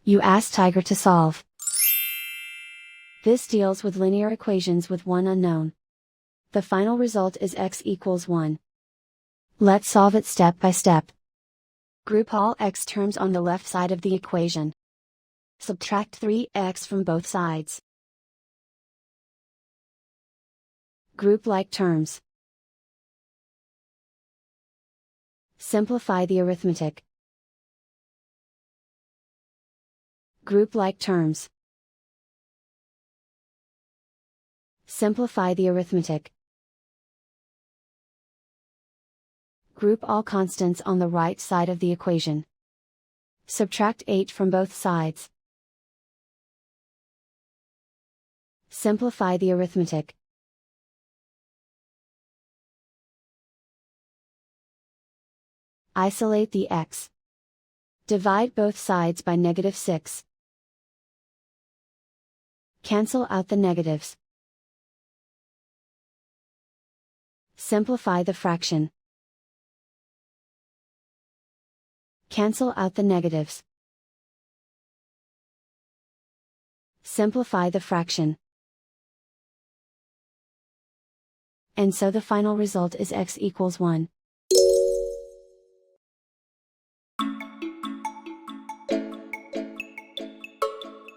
You ask Tiger to solve. This deals with linear equations with one unknown. The final result is x equals 1. Let's solve it step by step. Group all x terms on the left side of the equation. Subtract 3x from both sides. Group like terms. Simplify the arithmetic. Group like terms. Simplify the arithmetic. Group all constants on the right side of the equation. Subtract 8 from both sides. Simplify the arithmetic. Isolate the x. Divide both sides by -6. Cancel out the negatives. Simplify the fraction. Cancel out the negatives. Simplify the fraction. And so the final result is x equals 1.